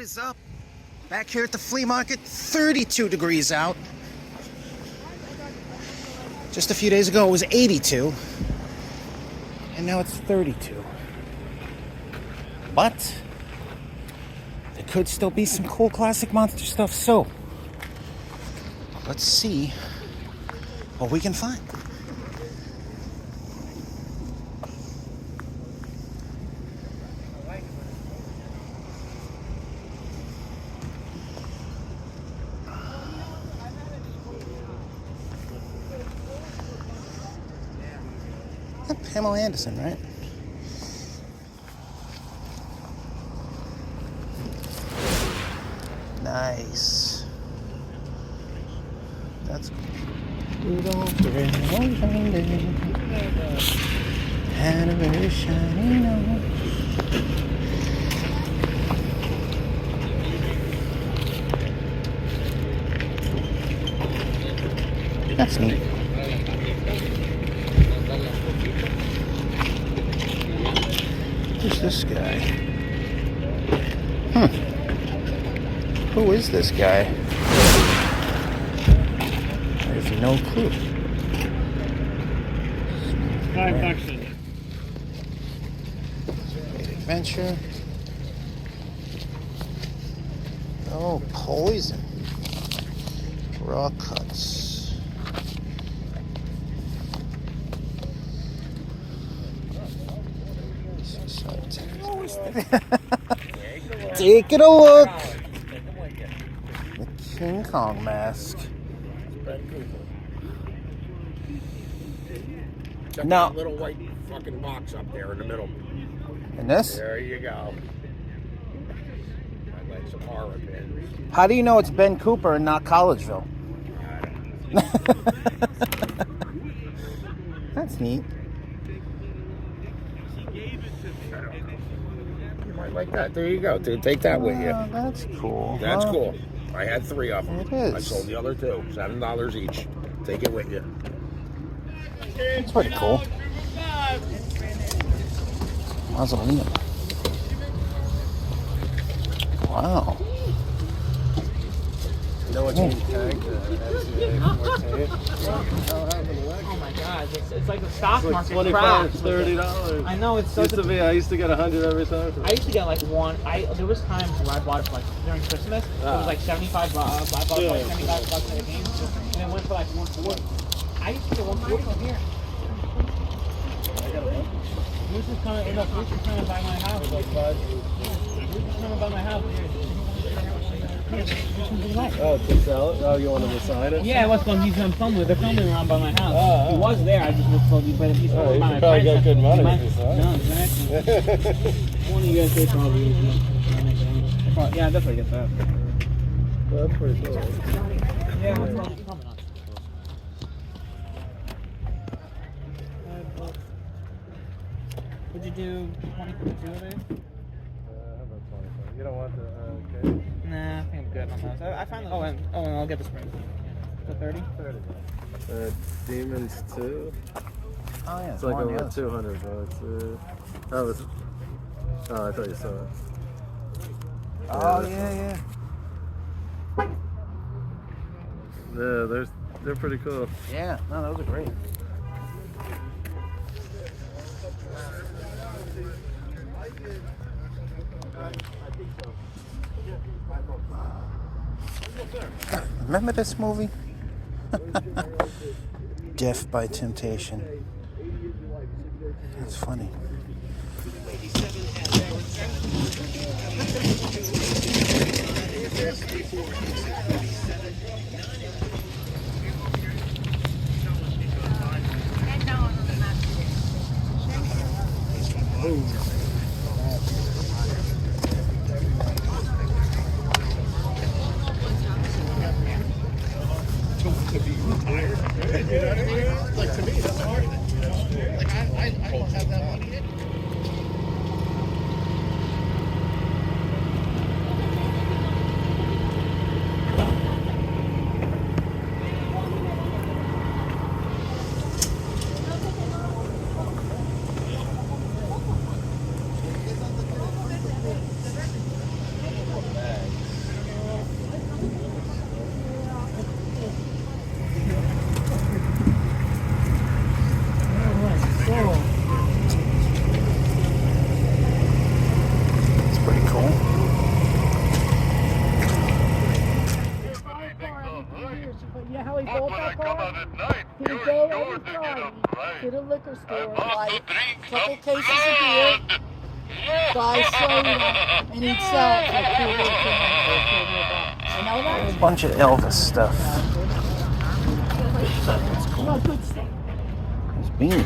What is up? Back here at the flea market, 32 degrees out. Just a few days ago it was 82. And now it's 32. But there could still be some cool classic monster stuff, so let's see what we can find. Pamela Anderson, right? Nice. That's cool. Rudolph the red-nosed reindeer had a very shiny nose. That's neat. Who's this guy? Who is this guy? I have no clue. $5 Adventure. Oh, poison. Raw cuts. Taking a look. The King Kong mask. Check No. that little white fucking box up there in the middle. And this? There you go. I like some horror pins. How do you know it's Ben Cooper and not Collegeville? That's neat. You might like that. There you go, dude. Take that with you. Oh, that's cool. That's huh? cool. I had 3 of them. It is. I sold the other 2. $7 each. Take it with you. It's pretty cool. Mausoleum. Wow. You know what you tagged? Oh my god, it's like the stock It's like market $25, crash. $30. I know, it's so... Used to be, I used to get 100 every time. I used to get like one. There was times where I bought it for like during Christmas. It was like $75. I bought it for like $75 for the game, and it went for like 140. I used to get 140 from here. Bruce is coming. Bruce is coming by my house. Bruce is coming by my house. Oh, to sell it? Oh, you want them to sign it? Yeah, what's going? He's gonna film it. They're filming around by my house. He was there. I just was told you, but if he's filming by my probably friend's got good house, money he if might- you No, exactly. One of you guys could probably use it. Yeah, I definitely get that. That's pretty cool. Yeah, what's going on? Would you do 20 for the 2 of these? How about 25? You don't want the cake? Nah, I think I'm good on those. I find that. Oh, and I'll get the spring. So 30? 30. Demons 2. Oh yeah. It's like one, over yeah. $200. Oh, it's... Oh, I thought you saw it. Oh yeah. Yeah, they're pretty cool. Yeah. No, those are great. Remember this movie? Death by Temptation. That's funny. Like, to me, that's hard. Like, I don't have that money yet. but when I come out at night, you're sure to get a fright. To the liquor store, I buy must drink a couple some cases of beer, blood. buy soda, and he'd sell it for a cool little can or a cool little bottle. You know that? A bunch of Elvis stuff. No, good stuff. There's Bean.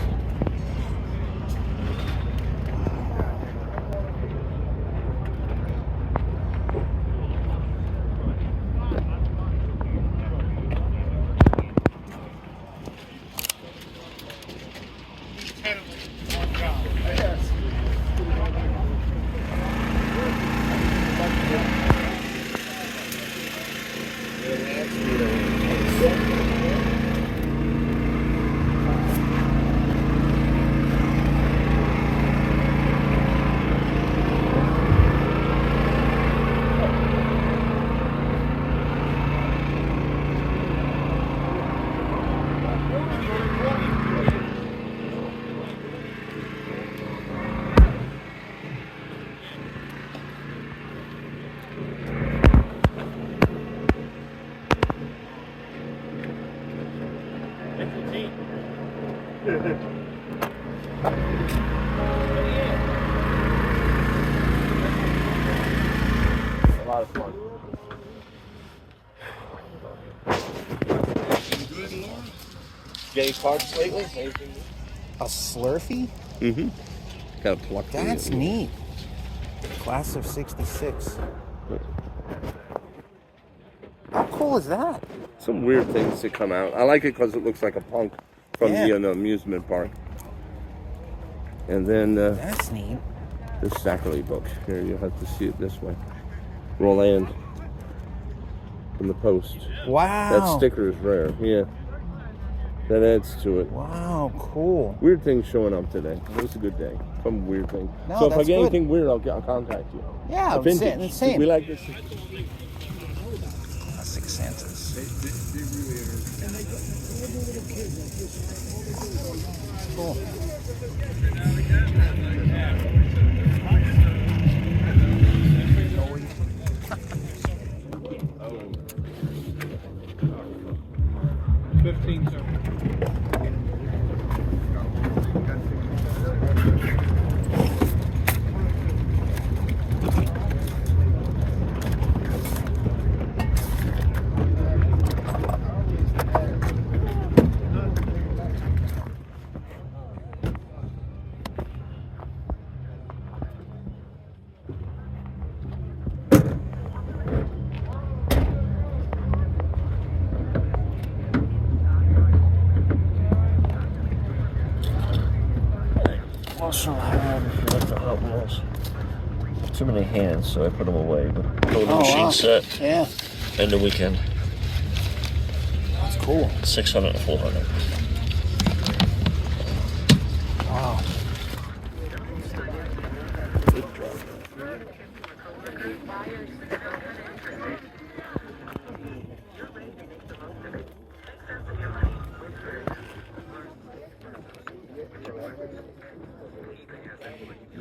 A lot of fun. Getting cards lately? Anything? A Slurpee? Mm-hmm. Gotta pluck these. That's neat. Class of 66. How cool is that? Some weird things that come out. I like it because it looks like a punk from Yeah. the amusement park. And then That's neat. the Sackley book. Here, you'll have to see it this way. Roland from the Post. Wow. That sticker is rare. Yeah. That adds to it. Wow, cool. Weird things showing up today. It was a good day. Some weird thing. No, So if I that's get good. anything weird, I'll contact you. Yeah, Vintage. same. We like this. Classic Santas. Cool. Also have, if you like the Hot Wheels, too many hands, so I put them away. But total machine set, Yeah, end of weekend, that's cool. 600 and 400. Wow.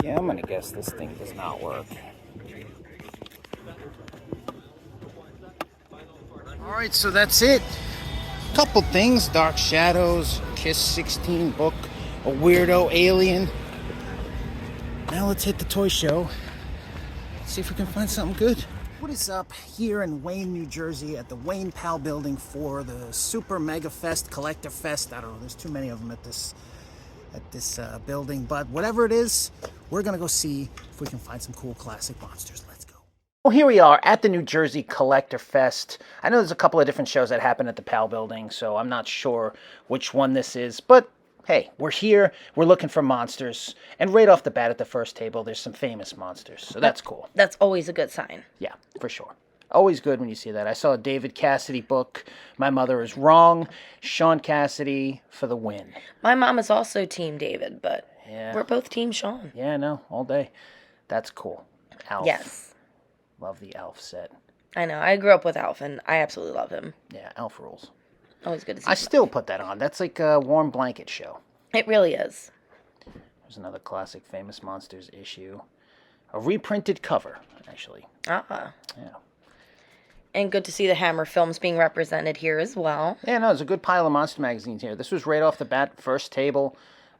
Yeah, I'm gonna guess this thing does not work. Alright, so that's it. Couple things. Dark Shadows, Kiss 16 book, a weirdo alien. Now let's hit the toy show. See if we can find something good. What is up here in Wayne, New Jersey at the Wayne Pal building for the Super Mega Fest, Collector Fest. I don't know, there's too many of them at this building, but whatever it is, we're gonna go see if we can find some cool classic monsters. Let's go. Well, here we are at the New Jersey Collector Fest. I know there's a couple of different shows that happen at the Pal building, so I'm not sure which one this is, but hey, we're here, we're looking for monsters, and right off the bat at the first table, there's some famous monsters, so that's cool. That's always a good sign. Yeah, for sure. Always good when you see that. I saw a David Cassidy book, My Mother Is Wrong, Sean Cassidy for the win. My mom is also Team David, but Yeah. we're both Team Sean. Yeah, no, all day. That's cool. Alf. Yes. Love the Alf set. I know. I grew up with Alf, and I absolutely love him. Yeah, Alf rules. Always good to see I him. still put that on. That's like a warm blanket show. It really is. There's another classic Famous Monsters issue. A reprinted cover, actually. Ah. Yeah. And good to see the Hammer films being represented here as well. Yeah, no, there's a good pile of monster magazines here. This was right off the bat, first table.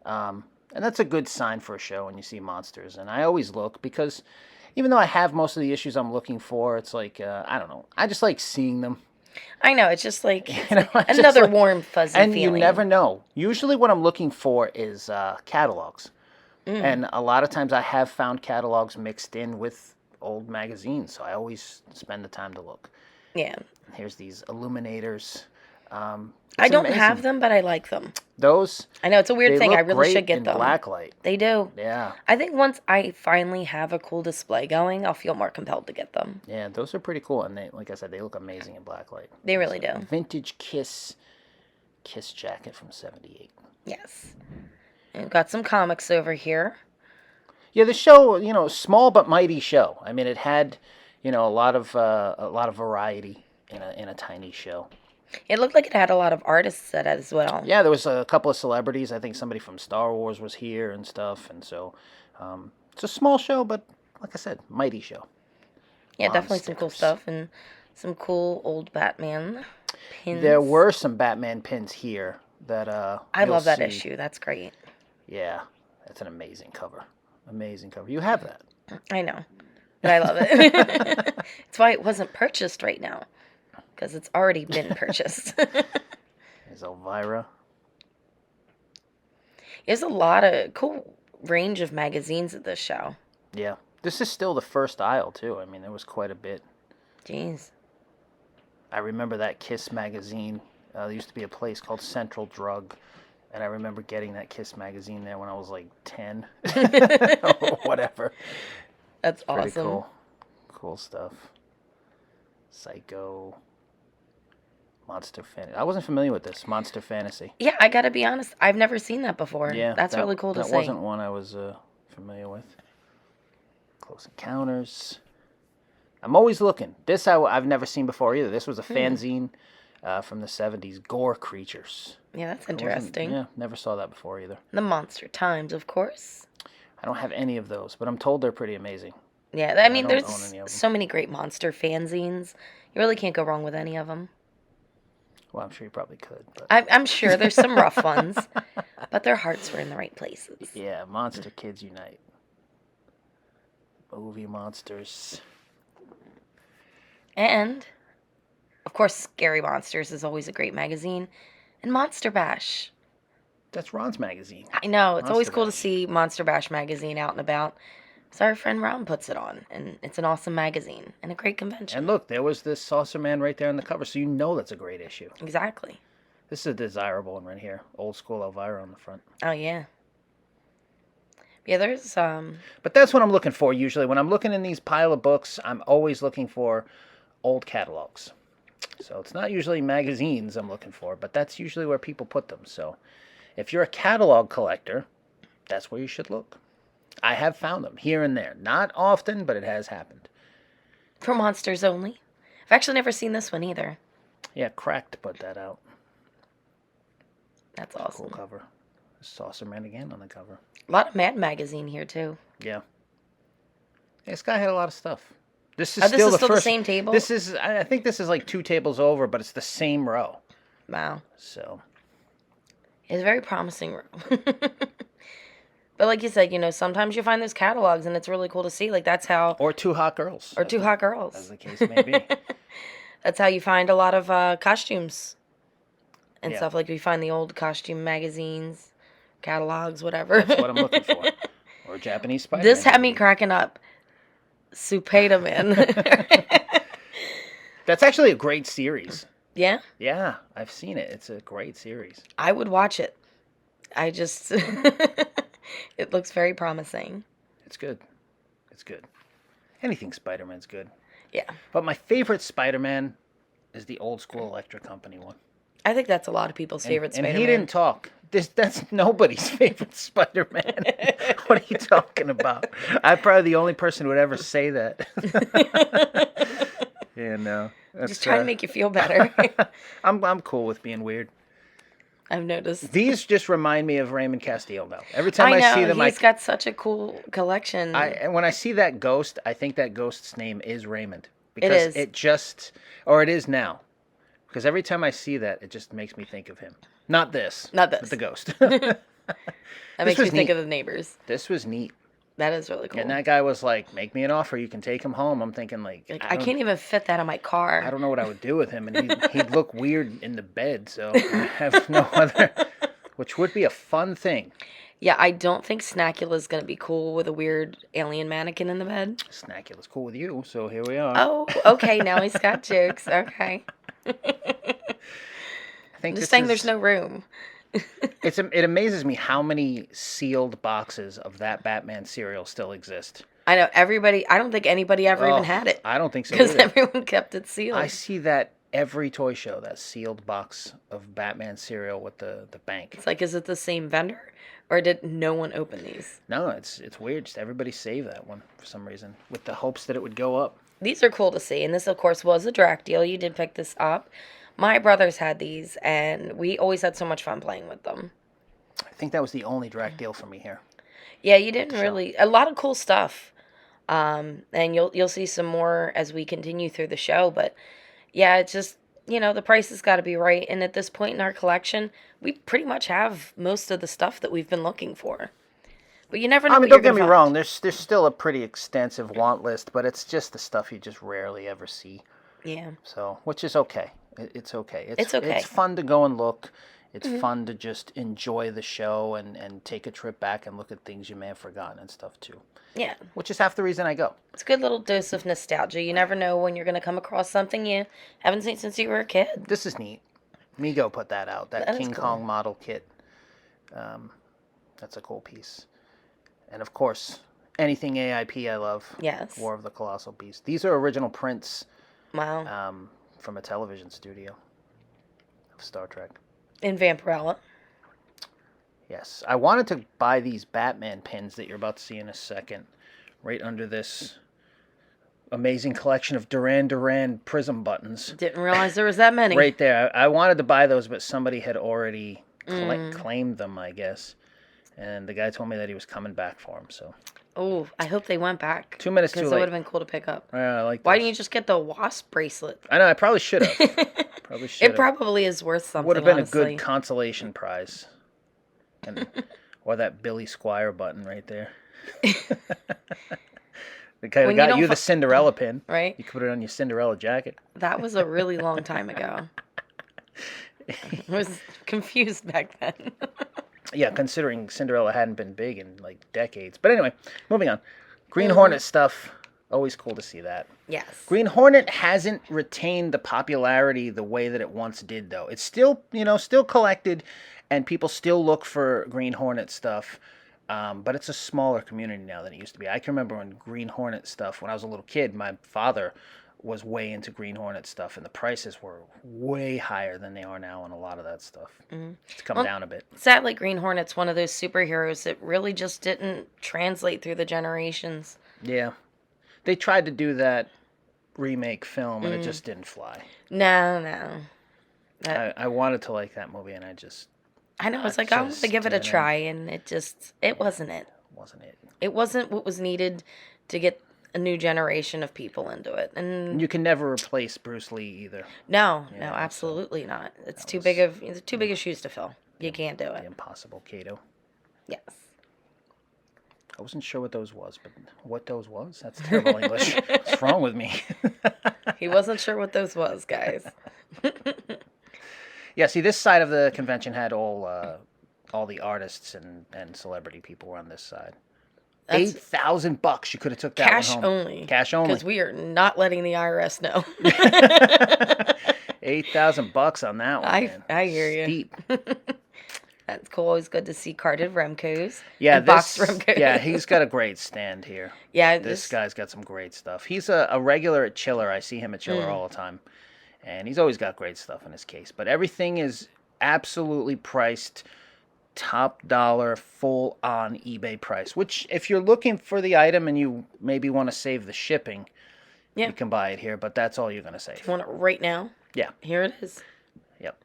And that's a good sign for a show when you see monsters. And I always look because even though I have most of the issues I'm looking for, it's like, I don't know. I just like seeing them. I know, it's just like You know, it's just another like- warm, fuzzy and feeling. you never know. Usually what I'm looking for is catalogs. And a lot of times I have found catalogs mixed in with old magazines. So I always spend the time to look. Yeah. Here's these Illuminators. I It's don't amazing. have them, but I like them. Those. I know, it's a weird They thing. look I really great should get in them. blacklight. They do. Yeah. I think once I finally have a cool display going, I'll feel more compelled to get them. Yeah, those are pretty cool. And they, like I said, they look amazing in blacklight. They really do. Vintage Kiss jacket from '78. Yes. And we've got some comics over here. Yeah, the show, small but mighty show. I mean, it had, a lot of variety in a tiny show. It looked like it had a lot of artists at it as well. Yeah, there was a couple of celebrities. I think somebody from Star Wars was here and stuff. And so, it's a small show, but like I said, mighty show. Yeah, Lot of definitely some cool stickers. stuff and some cool old Batman pins. There were some Batman pins here that I you'll love that see. issue. That's great. Yeah, that's an amazing cover. Amazing cover. You have that. I know. But I love it. It's why it wasn't purchased right now. Because it's already been purchased. There's Elvira. There's a lot of cool range of magazines at this show. Yeah. This is still the first aisle, too. I mean, there was quite a bit. Jeez. I remember that Kiss magazine. There used to be a place called Central Drug. And I remember getting that Kiss magazine there when I was like 10. Or whatever. That's Pretty awesome. cool. Cool stuff. Psycho. Monster Fantasy. I wasn't familiar with this. Monster Fantasy. Yeah, I gotta be honest. I've never seen that before. Yeah. That's that- really cool to That see. wasn't one I was familiar with. Close Encounters. I'm always looking. This I've never seen before either. This was a fanzine from the 70s. Gore Creatures. Yeah, that's Wasn't- interesting. Yeah, never saw that before either. The Monster Times, of course. I don't have any of those, but I'm told they're pretty amazing. Yeah, I mean, don't own there's any of 'em. so many great monster fanzines. You really can't go wrong with any of them. Well, I'm sure you probably could. But I'm sure there's some rough ones, but their hearts were in the right places. yeah, Monster Kids Unite. Movie monsters. And, of course, Scary Monsters is always a great magazine. And Monster Bash. That's Ron's magazine. I know, it's always Monster cool to Bash. see Monster Bash magazine out and about. So our friend Ron puts it on, and it's an awesome magazine and a great convention. And look, there was this Saucer Man right there on the cover, so you know that's a great issue. Exactly. This is a desirable one right here. Old school Elvira on the front. Oh, yeah. Yeah, there's, But that's what I'm looking for usually. When I'm looking in these pile of books, I'm always looking for old catalogs. So it's not usually magazines I'm looking for, but that's usually where people put them. So if you're a catalog collector, that's where you should look. I have found them here and there. Not often, but it has happened. for Monsters Only. I've actually never seen this one either. Yeah, Cracked put that out. That's Cool awesome. cover. Saucer Man again on the cover. A lot of Mad Magazine here, too. Yeah. This guy had a lot of stuff. This is Oh, this still is the still the first. same table? This is. I think this is like 2 tables over, but it's the same row. Wow. So It's a very promising room. But like you said, sometimes you find those catalogs and it's really cool to see. Like that's how, or 2 hot girls. or as two the- hot as girls. the case may be. That's how you find a lot of costumes and Yeah. stuff. Like we find the old costume magazines, catalogs, whatever. That's what I'm looking for. Or Japanese Spider. This had me cracking up. Supeda Man. That's actually a great series. Yeah, Yeah, I've seen it. It's a great series. I would watch it. I just, it looks very promising. It's good. It's good. Anything Spider-Man's good. Yeah, But my favorite Spider-Man is the old school Electric Company one. I think that's a lot of people's favorite And Spider-Man. he didn't talk. That's nobody's favorite Spider-Man. What are you talking about? I'm probably the only person who would ever say that. Yeah, no. Just trying to make you feel better. I'm cool with being weird. I've noticed. These just remind me of Raymond Castillo now. Every time I I, know, see them, he's got such a cool collection. and when I see that ghost, I think that ghost's name is Raymond. Because is. it just, or it is now. Because every time I see that, it just makes me think of him. Not this. Not this. But the ghost. That makes me was think neat. of the neighbors. This was neat. That is really cool. And that guy was like, make me an offer, you can take him home. I'm thinking like, I can't even fit that in my car. I don't know what I would do with him. And he'd look weird in the bed. So I have no other, which would be a fun thing. Yeah, I don't think Snackula's going to be cool with a weird alien mannequin in the bed. Snackula's cool with you. So here we are. Oh, okay. Now he's got jokes. Okay. I think I'm just saying there's no room. It amazes me how many sealed boxes of that Batman cereal still exist. I know everybody. I don't think anybody ever even had it. I don't think so because either. everyone kept it sealed. I see that every toy show, that sealed box of Batman cereal with the bank. It's like, is it the same vendor, or did no one open these? No, it's weird. Just everybody saved that one for some reason, with the hopes that it would go up. These are cool to see, and this, of course, was a Drac deal. You did pick this up. My brothers had these, and we always had so much fun playing with them. I think that was the only Drac deal for me here. Yeah, you didn't really... A lot of cool stuff. And you'll see some more as we continue through the show. But, yeah, it's just, the price has got to be right. And at this point in our collection, we pretty much have most of the stuff that we've been looking for. But you never know what don't you're get me gonna wrong. find. There's still a pretty extensive want list, but it's just the stuff you just rarely ever see. Yeah. So, which is okay. It's okay. It's okay. It's fun to go and look. It's fun to just enjoy the show and take a trip back and look at things you may have forgotten and stuff too. Yeah. Which is half the reason I go. It's a good little dose of nostalgia. You never know when you're going to come across something you haven't seen since you were a kid. This is neat. Mego put that out. That is King cool. Kong model kit. That's a cool piece. And of course, anything AIP I love. Yes. War of the Colossal Beast. These are original prints Wow. from a television studio of Star Trek. In Vampirella. Yes. I wanted to buy these Batman pins that you're about to see in a second. Right under this amazing collection of Duran Duran prism buttons. Didn't realize there was that many. Right there. I wanted to buy those, but somebody had already claimed them, I guess. And the guy told me that he was coming back for them, so. Oh, I hope they went back. 2 minutes too Because it late. would have been cool to pick up. Yeah, I like Why those. didn't you just get the wasp bracelet? I know, I probably should have. It probably is worth something, would have been honestly. a good consolation prize. Or that Billy Squire button right there. They kind When of you got don't you the Cinderella pin. Right? You could put it on your Cinderella jacket. That was a really long time ago. I was confused back then. Yeah, considering Cinderella hadn't been big in like decades. But anyway, moving on. Green Hornet stuff. Always cool to see that. Yes. Green Hornet hasn't retained the popularity the way that it once did, though. It's still, still collected, and people still look for Green Hornet stuff. But it's a smaller community now than it used to be. I can remember when Green Hornet stuff, when I was a little kid, my father was way into Green Hornet stuff, and the prices were way higher than they are now on a lot of that stuff. It's come down a bit. Sadly, Green Hornet's one of those superheroes that really just didn't translate through the generations. Yeah. They tried to do that remake film, and it just didn't fly. No. I wanted to like that movie, and I know, it's like, I want to give it a try, and it wasn't it. wasn't it. It wasn't what was needed to get a new generation of people into it. And You can never replace Bruce Lee either. no, Yeah, absolutely not. It's too big of shoes to fill. You can't do The it. Impossible Kato. Yes. I wasn't sure what those was, but what those was? That's terrible English. What's wrong with me? He wasn't sure what those was, guys. Yeah, see, this side of the convention had all the artists and celebrity people were on this side. That's $8,000. You could have took that cash one home. only. Cash only. Because we are not letting the IRS know. $8,000 on that one. Man. I hear you. Steep. That's cool. Always good to see carded Remcos. Yeah, and boxed Remcos. Yeah, he's got a great stand here. Yeah, This guy's got some great stuff. He's a regular at Chiller. I see him at Chiller all the time. And he's always got great stuff in his case. But everything is absolutely priced top dollar, full on eBay price. Which, if you're looking for the item and you maybe want to save the shipping, Yeah. you can buy it here. But that's all you're going to save. You want it right now? Yeah. Here it is. Yep.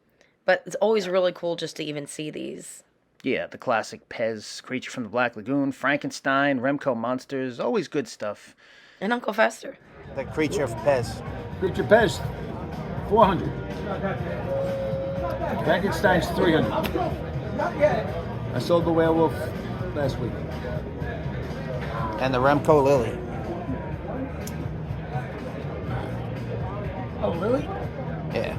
But it's always really cool just to even see these. Yeah, the classic Pez, Creature from the Black Lagoon, Frankenstein, Remco Monsters. Always good stuff And Uncle Fester. The creature of Pez. Creature Pez, 400. Frankenstein's 300. I sold the werewolf last week. And the Remco Lily. Oh, Lily? Yeah.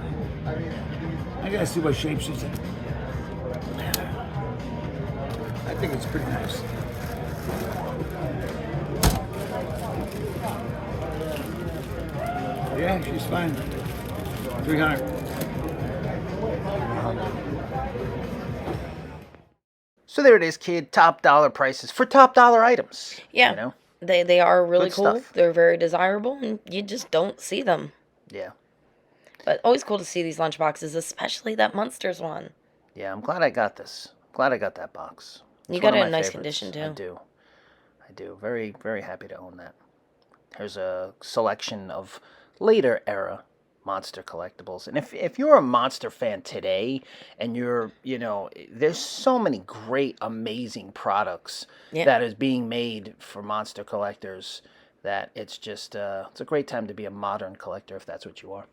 I gotta see what shape she's in. I think it's pretty nice. Yeah, she's fine. 300. So there it is, kid. Top dollar prices for top dollar items. Yeah. You know? They are really Good cool. stuff. They're very desirable, and you just don't see them. Yeah. But always cool to see these lunchboxes, especially that Munsters one. Yeah, I'm glad I got this. Glad I got that box. You It's got one it of in my nice favorites. condition, too. I do. I do. Very, very happy to own that. There's a selection of later era monster collectibles. And if you're a monster fan today and you're, there's so many great, amazing products that is being made for monster collectors that it's just, it's a great time to be a modern collector if that's what you are.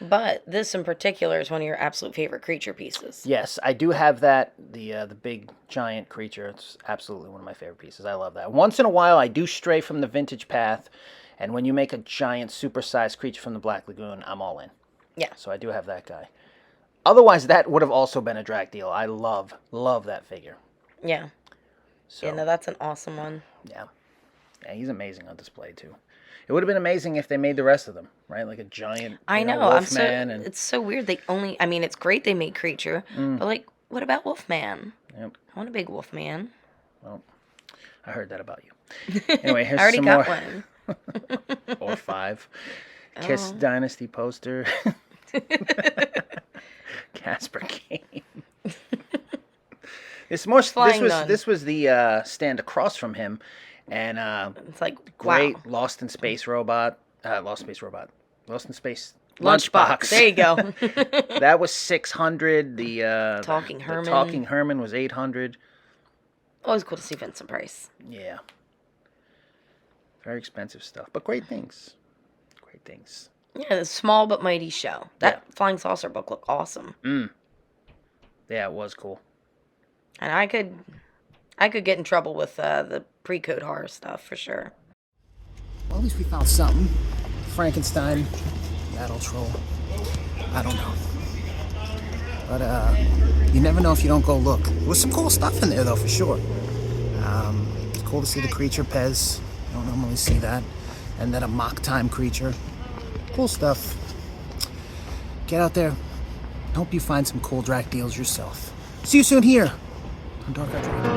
But this in particular is one of your absolute favorite creature pieces. Yes, I do have that, the big giant creature. It's absolutely one of my favorite pieces. I love that. Once in a while, I do stray from the vintage path, and when you make a giant, super-sized creature from the Black Lagoon, I'm all in. Yeah. So I do have that guy. Otherwise, that would have also been a drag deal. I love that figure. Yeah. So, Yeah, no, that's an awesome one. Yeah. Yeah, he's amazing on display, too. It would have been amazing if they made the rest of them, right? Like a giant I know. Wolfman. It's so weird. It's great they made Creature, but like, what about Wolfman? Yep. I want a big Wolfman. Well, I heard that about you. Anyway, here's I already some got more. one. Or 5. Kiss Dynasty poster. Casper Game. This was the stand across from him, and It's like, great wow. Lost in Space Lunchbox. There you go. That was 600. The Talking Herman. The Talking Herman was 800. Always cool to see Vincent Price. Yeah. Very expensive stuff, but great things. Great things. Yeah, the small but mighty show. That Flying Saucer book looked awesome. Yeah, it was cool. And I could get in trouble with the pre-code horror stuff for sure. Well, at least we found something. Frankenstein, Battle Troll. I don't know. But you never know if you don't go look. There was some cool stuff in there, though, for sure. It's cool to see the creature Pez. You don't normally see that. And then a mock time creature. Cool stuff. Get out there. Hope you find some cool drag deals yourself. See you soon here on Dark Eye Dragon.